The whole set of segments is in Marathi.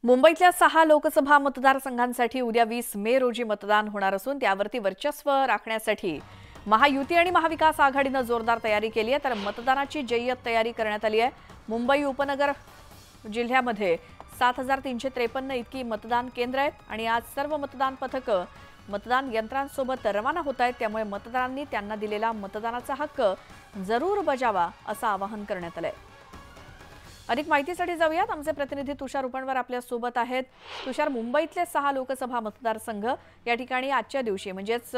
मुंबईतल्या 6 लोकसभा मतदारसंघांसाठी उद्या 20 मे रोजी मतदान होणार असून त्यावरती वर्चस्व राखण्यासाठी महायुती आणि महाविकास आघाडीनं जोरदार तयारी केली आहे। तर मतदानाची जय्यत तयारी करण्यात आली आहे। मुंबई उपनगर जिल्ह्यामध्ये 7353 इतकी मतदान केंद्र आहेत आणि आज सर्व मतदान पथकं मतदान यंत्रांसोबत रवाना होत आहेत। त्यामुळे मतदारांनी त्यांना दिलेला मतदानाचा हक्क जरूर बजावा असं आवाहन करण्यात आलंय। अधिक माहितीसाठी जाऊयात, आमचे प्रतिनिधी तुषार उपणवर आपल्या सोबत आहेत। तुषार, मुंबईतले 6 लोकसभा मतदारसंघ या ठिकाणी आजच्या दिवशी म्हणजेच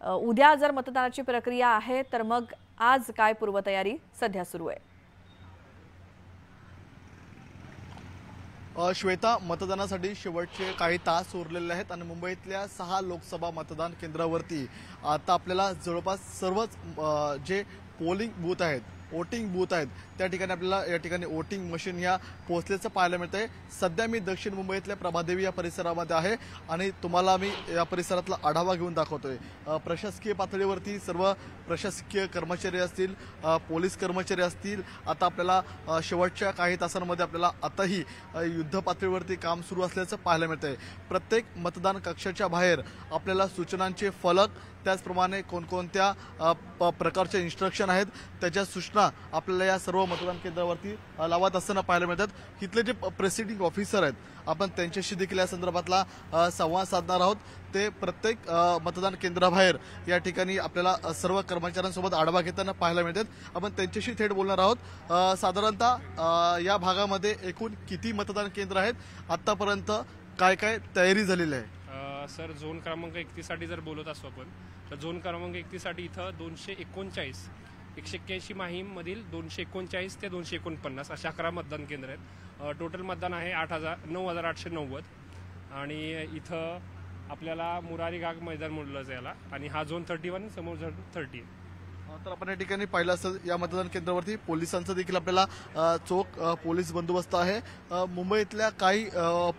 उद्या जर मतदानाची प्रक्रिया आहे तर मग आज काय पूर्वतयारी सध्या सुरू आहे? श्वेता, मतदानासाठी शेवटचे काही तास उरलेले आहेत आणि मुंबईतल्या 6 लोकसभा मतदान केंद्रावरती आता आपल्याला जवळपास सर्वच जे पोलिंग बूथ आहेत, वोटिंग बूथ आहेत, त्या ठिकाणी आपल्याला या ठिकाणी वोटिंग मशीन या पोहोचल्याचं पाहायला मिळतंय। सध्या मी दक्षिण मुंबईतल्या प्रभादेवी या परिसरामध्ये आहे आणि तुम्हाला मी या परिसरातला आढावा घेऊन दाखवतोय। प्रशासकीय पातळीवरती सर्व प्रशासकीय कर्मचारी असतील, पोलीस कर्मचारी असतील, आता आपल्याला शेवटच्या काही तासांमध्ये आपल्याला आताही युद्ध पातळीवरती काम सुरू असल्याचं पाहायला मिळतंय। प्रत्येक मतदान कक्षाच्या बाहेर आपल्याला सूचनांचे फलक, त्याचप्रमाणे कोणकोणत्या प्रकारचे इन्स्ट्रक्शन आहेत त्याच्या सूचना आपल्याला या सर्व मतदान केंद्रावरती लावत असताना पाहायला मिळतात। इथले जे प्रेसिडिंग ऑफिसर आहेत, आपण त्यांच्याशी देखील या संदर्भातला संवाद साधणार आहोत। ते प्रत्येक मतदान केंद्राबाहेर या ठिकाणी आपल्याला सर्व कर्मचाऱ्यांसोबत आढावा घेताना पाहायला मिळतात। आपण त्यांच्याशी थेट बोलणार आहोत। साधारणतः या भागामध्ये एकूण किती मतदान केंद्र आहेत, आतापर्यंत काय काय तयारी झालेली आहे? सर, झोन क्रमांक 31 साठी जर बोलत असतो आपण, तर झोन क्रमांक 31 साठी इथं 239 181 माहीम मधील 239 ते 249 अशा 11 मतदान केंद्र आहेत। टोटल मतदान आहे 9,890 आणि इथं आपल्याला मुरारी घाट मैदान म्हणलं जायला आणि हा झोन 31 समोर झोन 30 आहे। तर आपण या ठिकाणी पाहिलं असेल, या मतदान केंद्रावरती पोलिसांचा देखील आपल्याला चोख पोलीस बंदोबस्त आहे। मुंबईतल्या काही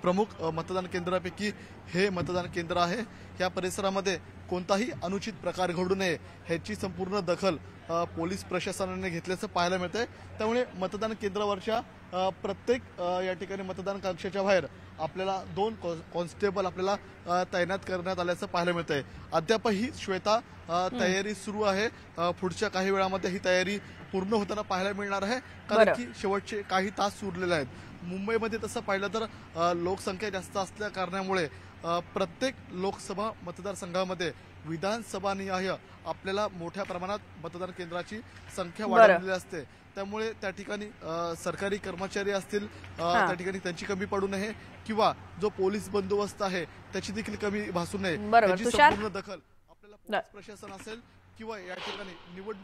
प्रमुख मतदान केंद्रापैकी हे मतदान केंद्र आहे। या परिसरामध्ये कोणताही अनुचित प्रकार घडू नये ह्याची संपूर्ण दखल पोलीस प्रशासनाने घेतल्याचं पाहायला मिळतंय। त्यामुळे मतदान केंद्रावरच्या प्रत्येक या ठिकाणी मतदान कक्षाच्या बाहेर आपल्याला 2 कॉन्स्टेबल आपल्याला तैनात करण्यात आल्याचं पाहायला मिळतंय। अद्यापही श्वेता तयारी सुरू आहे। पुढच्या काही वेळामध्ये ही तयारी पूर्ण होताना पाहायला मिळणार आहे, कारण की शेवटचे काही तास उरलेले आहेत। मुंबईमध्ये तसं पाहिलं तर लोकसंख्या जास्त असल्या कारणामुळे प्रत्येक लोकसभा मतदारसंघामध्ये विधानसभानिहाय आपल्याला मोठ्या प्रमाणात मतदान केंद्राची संख्या वाढवलेली असते। त्यामुळे त्या ठिकाणी सरकारी कर्मचारी असतील, त्या ठिकाणी त्यांची कमी पडू नये किंवा जो पोलीस बंदोबस्त आहे त्याची देखील कमी भासू नये, याची संपूर्ण दखल आपल्याला पोलीस प्रशासन असेल किंवा या ठिकाणी निवडणूक